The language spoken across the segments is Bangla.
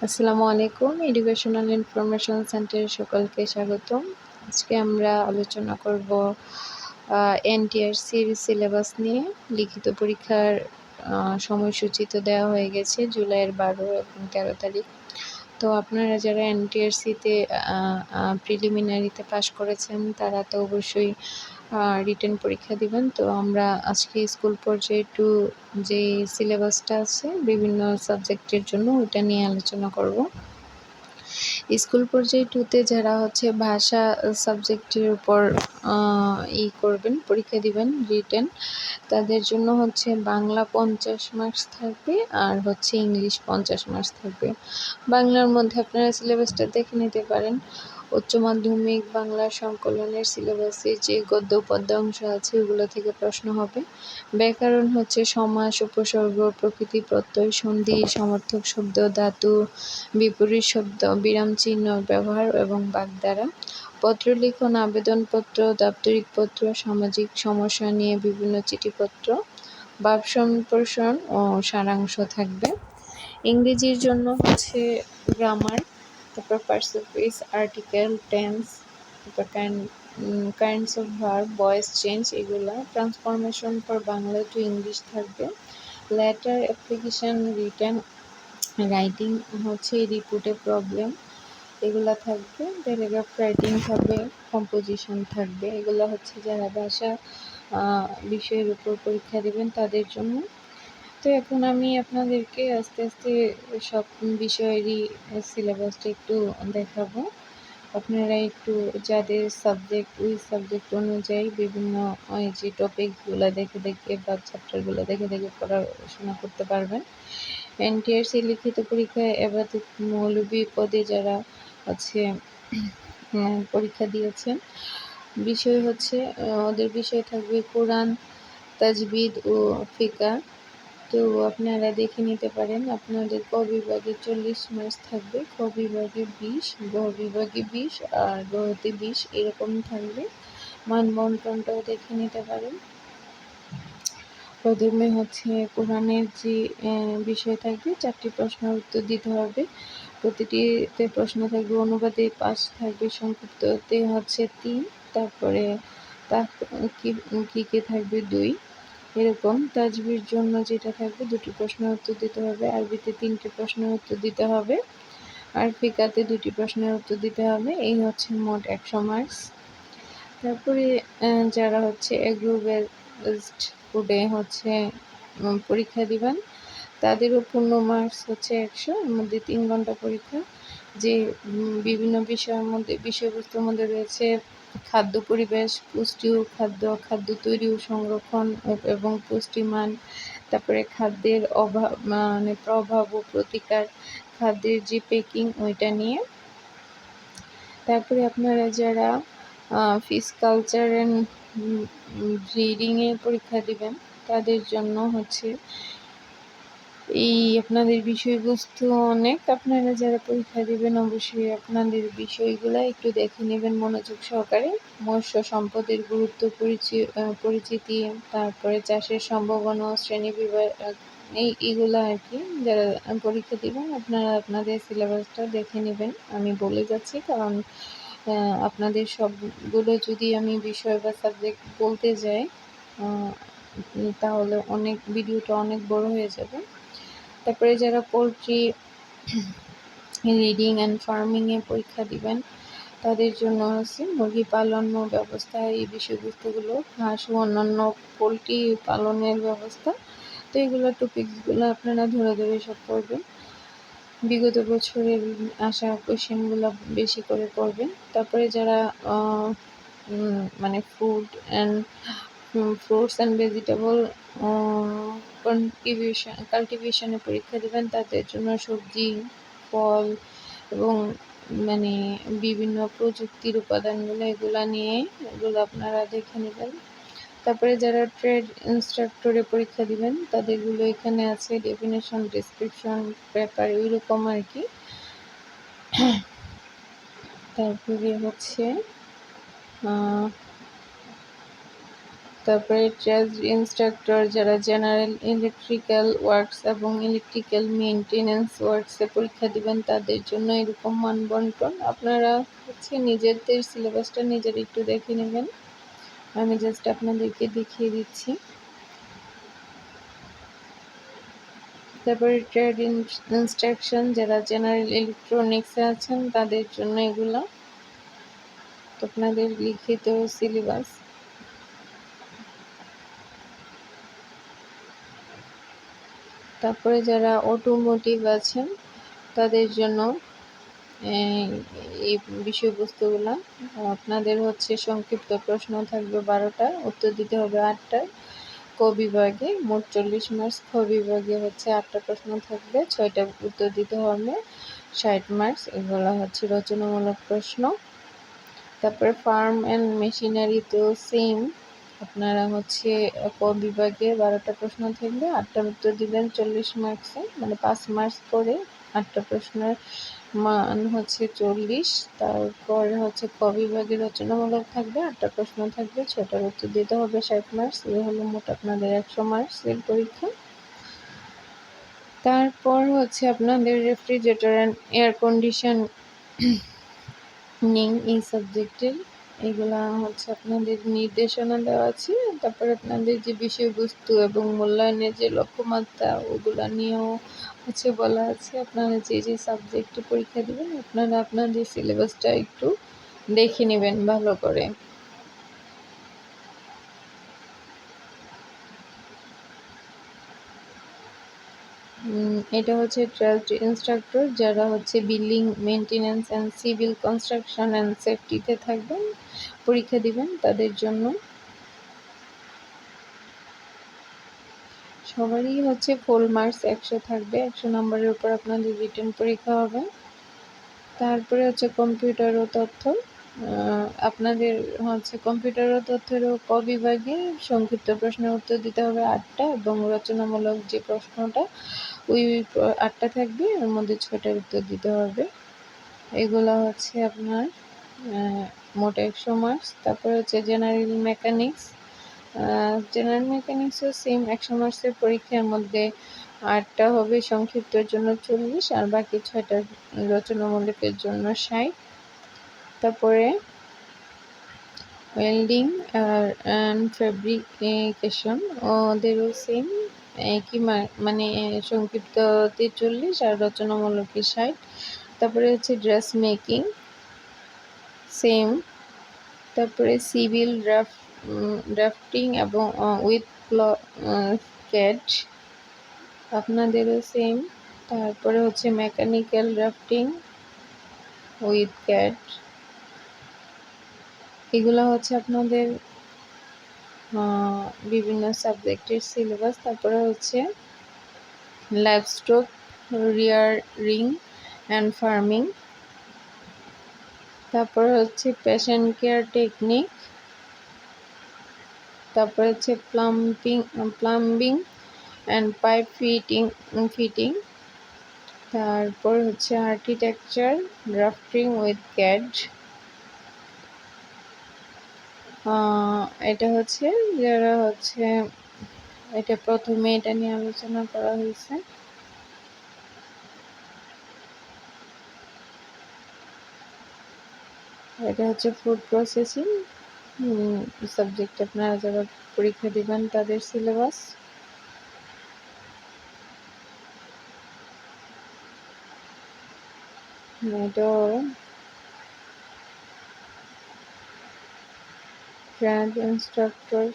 আসসালামু আলাইকুম। এডুকেশনাল ইনফরমেশন সেন্টারে সকলকে স্বাগতম। আজকে আমরা আলোচনা করব এনটিআরসির সিলেবাস নিয়ে। লিখিত পরীক্ষার সময়সূচি তো দেওয়া হয়ে গেছে জুলাইয়ের 12 এবং 13 তারিখ। তো আপনারা যারা এনটিআরসিতে প্রিলিমিনারিতে পাশ করেছেন তারা তো অবশ্যই রিটেন পরীক্ষা দিবেন। তো আমরা আজকে স্কুল পর্যায়ে যে সিলেবাসটা আছে বিভিন্ন সাবজেক্টের জন্য ওটা নিয়ে আলোচনা করব। স্কুল পর্যায়ে 2তে যারা হচ্ছে ভাষা সাবজেক্টের উপর করবেন, পরীক্ষা দিবেন রিটেন, তাদের জন্য হচ্ছে বাংলা 50 মার্কস থাকবে আর হচ্ছে ইংলিশ 50 মার্কস থাকবে। বাংলার মধ্যে আপনারা সিলেবাসটা দেখে নিতে পারেন। উচ্চ মাধ্যমিক বাংলা সংকলনের সিলেবাসে যে গদ্য পদ্য অংশ আছে ওগুলো থেকে প্রশ্ন হবে। ব্যাকরণ হচ্ছে সমাস, উপসর্গ, প্রকৃতি, প্রত্যয়, সন্ধি, সমর্থক শব্দ, ধাতু, বিপরীত শব্দ, বিরাম চিহ্ন ব্যবহার এবং বাগধারা। পত্র লিখন, আবেদনপত্র, দাপ্তরিক পত্র, সামাজিক সমস্যা নিয়ে বিভিন্ন চিঠিপত্র, ভাব সম্প্রসারণ ও সারাংশ থাকবে। ইংরেজির জন্য হচ্ছে গ্রামার, তারপর পার্সোফেস, আর্টিকেল, টেন্স, তারপর kinds of verb, voice change, এগুলা। Transformation for Bangla to English থাকবে। লেটার, অ্যাপ্লিকেশন, রিটেন, রাইটিং হচ্ছে রিপোর্টে প্রবলেম, এগুলা থাকবে। প্যারাগ্রাফ রাইটিং থাকবে, কম্পোজিশন থাকবে। এগুলো হচ্ছে যারা ভাষা বিষয়ের উপর পরীক্ষা দেবেন তাদের জন্য। তো এখন আমি আপনাদেরকে আস্তে আস্তে সব বিষয়েরই সিলেবাসটা একটু দেখাবো। আপনারা একটু যাদের সাবজেক্ট ওই সাবজেক্ট অনুযায়ী বিভিন্ন যে টপিকগুলো দেখে দেখে বা চ্যাপ্টারগুলো দেখে দেখে পড়াশোনা করতে পারবেন। এনটিআরসি লিখিত পরীক্ষায় এবার মৌলভী পদে যারা হচ্ছে পরীক্ষা দিয়েছেন, বিষয় হচ্ছে ওদের বিষয় থাকবে কোরআন, তাজবিদ ও ফিকা। তো আপনারা দেখে নিতে পারেন। আপনাদের ক বিভাগে 40 মার্কস থাকবে, খ বিভাগে 20, গ বিভাগে 20 আর গতে 20 এরকম থাকবে। মানবন্টনটাও দেখে নিতে পারেন। প্রথমে হচ্ছে কোরআনের যে বিষয় থাকবে 4টি প্রশ্নের উত্তর দিতে হবে। প্রতিটিতে প্রশ্ন থাকবে, অনুবাদে 5 থাকবে, সংক্ষিপ্ততে হচ্ছে 3, তারপরে কি থাকবে 2, এরকম। তাজবির জন্য যেটা থাকবে 2টি প্রশ্নের উত্তর দিতে হবে, আরবিতে 3টি প্রশ্নের উত্তর দিতে হবে, আর ফিকাতে 2টি প্রশ্নের উত্তর দিতে হবে। এই হচ্ছে মোট 100 মার্কস। তারপরে যারা হচ্ছে এগ্রো বেসড ফুডে হচ্ছে পরীক্ষা দিবেন তাদেরও পূর্ণ মার্কস হচ্ছে 100, এর মধ্যে 3 ঘন্টা পরীক্ষা। যে বিভিন্ন বিষয়বস্তুর মধ্যে রয়েছে খাদ্য পরিবেশ, পুষ্টি ও খাদ্য, খাদ্য তৈরি ও সংরক্ষণ এবং পুষ্টিমান, তারপরে খাদ্যের প্রভাব ও প্রতিকার, খাদ্যের যে প্যাকিং ওইটা নিয়ে। তারপরে আপনারা যারা ফিশ কালচার অ্যান্ড ব্রিডিংয়ে পরীক্ষা দিবেন তাদের জন্য হচ্ছে আপনাদের বিষয়বস্তু অনেক। আপনারা যারা পরীক্ষা দিবেন অবশ্যই আপনাদের বিষয়গুলো একটু দেখে নেবেন মনোযোগ সহকারে। মৎস্য সম্পদের গুরুত্ব, পরিচিতি, তারপরে চাষের সম্ভাবনা, শ্রেণীবিভাগ, এইগুলো আর কি। যারা পরীক্ষা দিবেন আপনারা আপনাদের সিলেবাসটা দেখে নেবেন। আমি বলে যাচ্ছি কারণ আপনাদের সবগুলো যদি আমি বিষয় বা সাবজেক্ট বলতে যাই তাহলে ভিডিওটা অনেক বড় হয়ে যাবে। তারপরে যারা পোলট্রি রিডিং অ্যান্ড ফার্মিংয়ে পরীক্ষা দিবেন তাদের জন্য হচ্ছে মুরগি পালন ও ব্যবস্থা, এই বিষয়বস্তুগুলো, হাঁস ও অন্যান্য পোলট্রি পালনের ব্যবস্থা। তো এগুলো টপিকসগুলো আপনারা ধরে ধরে সব পড়বেন। বিগত বছরের আসা কোয়েশ্চেনগুলো বেশি করে পড়বেন। তারপরে যারা ফ্রুটস অ্যান্ড ভেজিটেবল কাল্টিভেশনে পরীক্ষা দেবেন তাদের জন্য সবজি, ফল এবং বিভিন্ন প্রযুক্তির উপাদানগুলো এগুলো আপনারা দেখে নেবেন। তারপরে যারা ট্রেড ইনস্ট্রাক্টরে পরীক্ষা দিবেন তাদেরগুলো এখানে আছে, ডেফিনেশন, ডেসক্রিপশন, পেপার ওইরকম আর কি। তারপরে হচ্ছে তারপরে ট্রেড ইনস্ট্রাক্টর যারা জেনারেল ইলেকট্রিক্যাল ওয়ার্কস এবং ইলেকট্রিক্যাল মেইনটেনেন্স ওয়ার্কসে পরীক্ষা দিবেন তাদের জন্য এরকম মানবন্টন। আপনারা হচ্ছে নিজেদের সিলেবাসটা নিজেরা একটু দেখে নেবেন, আমি জাস্ট আপনাদেরকে দেখিয়ে দিচ্ছি। তারপরে ট্রেড ইনস্ট্রাকশন যারা জেনারেল ইলেকট্রনিক্সে আছেন তাদের জন্য এগুলো আপনাদের লিখিত সিলেবাস। তারপরে যারা অটোমোটিভ আছেন তাদের জন্য এই বিষয়বস্তুগুলো আপনাদের হচ্ছে সংক্ষিপ্ত প্রশ্ন থাকবে 12টা, উত্তর দিতে হবে 8টায়। ক বিভাগে মোট 40 মার্কস, খ বিভাগে হচ্ছে 8টা প্রশ্ন থাকবে, 6টা উত্তর দিতে হবে, 60 মার্কস। এগুলো হচ্ছে রচনামূলক প্রশ্ন। তারপরে ফার্ম অ্যান্ড মেশিনারি তো সেম, আপনারা হচ্ছে ক বিভাগে 12টা প্রশ্ন থাকবে, 8টার উত্তর দিবেন 40 মার্কসে, মানে 5 মার্কস করে 8টা প্রশ্নের মান হচ্ছে 40। তারপরে হচ্ছে ক বিভাগে রচনামূলক থাকবে, 8টা প্রশ্ন থাকবে, 6টার উত্তর দিতে হবে 60 মার্কস। এই হলো মোট আপনাদের 100 মার্কসের পরীক্ষা। তারপর হচ্ছে আপনাদের রেফ্রিজারেটর অ্যান্ড এয়ার কন্ডিশনিং এই সাবজেক্টের এগুলা হচ্ছে আপনাদের নির্দেশনা দেওয়া আছে। তারপরে আপনাদের যে বিষয়বস্তু এবং মূল্যায়নের যে লক্ষ্যমাত্রা ওগুলা নিয়েও হচ্ছে বলা আছে। আপনারা যে যে সাবজেক্টে পরীক্ষা দেবেন আপনারা আপনাদের সিলেবাসটা একটু দেখে নেবেন ভালো করে। এটা হচ্ছে ট্রেড ইনস্ট্রাক্টর যারা হচ্ছে building maintenance and civil construction and সেফটিতে থাকবেন, পরীক্ষা দিবেন তাদের জন্য। সবারই হচ্ছে ফুল মার্কস 100 থাকবে, 100 নম্বরের উপর আপনাদের রিটেন পরীক্ষা হবে। তারপরে হচ্ছে কম্পিউটার ও তথ্য, আপনাদের হচ্ছে কম্পিউটার ও তথ্যেরও ক বিভাগে সংক্ষিপ্ত প্রশ্নের উত্তর দিতে হবে 8টা এবং রচনামূলক যে প্রশ্নটা ওই 8টা থাকবে, এর মধ্যে 6টার উত্তর দিতে হবে। এগুলো হচ্ছে আপনার মোট 100 মার্কস। তারপরে হচ্ছে জেনারেল মেকানিক্সও সেম 100 মার্কসের পরীক্ষার মধ্যে 8টা হবে সংক্ষিপ্তর জন্য 40 আর বাকি 6টা রচনামূলকের জন্য 60। তারপরে ওয়েল্ডিং অ্যান্ড ফেব্রিকেশন ওদেরও সেম একই মানে সংক্ষিপ্ততে 40 আর রচনামূলকে 60। তারপরে হচ্ছে ড্রেস মেকিং সেম। তারপরে সিভিল ড্রাফটিং এবং উইথ ক্যাড আপনাদেরও সেম। তারপরে হচ্ছে মেকানিক্যাল ড্রাফটিং উইথ ক্যাড, এগুলো হচ্ছে আপনাদের বিভিন্ন সাবজেক্টের সিলেবাস। তারপরে হচ্ছে লাইভস্টক রিয়ারিং অ্যান্ড ফার্মিং, তারপরে হচ্ছে পেশেন্ট কেয়ার টেকনিক, তারপরে হচ্ছে প্লাম্বিং অ্যান্ড পাইপ ফিটিং, তারপর হচ্ছে আর্কিটেকচার ড্রাফটিং উইথ ক্যাড। এটা হচ্ছে যারা হচ্ছে এটা প্রথমে এটা নিয়ে আলোচনা করা হয়েছে। এটা হচ্ছে ফুড প্রসেসিং সাবজেক্ট, আপনারা যারা পরীক্ষা দিবেন তাদের সিলেবাস। এটাও ট্রেড ইনস্ট্রাক্টর।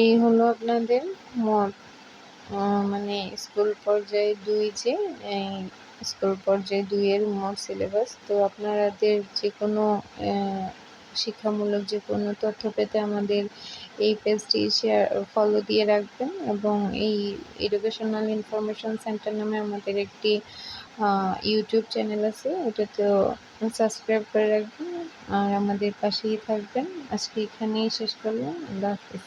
এই হলো আপনাদের মোট মানে স্কুল পর্যায়ে 2 যে স্কুল পর্যায়ে 2 এর মোট সিলেবাস। তো আপনাদের যে কোনো শিক্ষামূলক যে কোনো তথ্য পেতে আমাদের এই পেজটি ফলো দিয়ে রাখবেন এবং এই এডুকেশনাল ইনফরমেশন সেন্টার নামে আমাদের একটি ইউটিউব চ্যানেল আছে, ওটাতেও সাবস্ক্রাইব করে রাখবেন আর আমাদের পাশেই থাকবেন। আজকে এখানেই শেষ করলাম, আল্লাহ হাফিজ।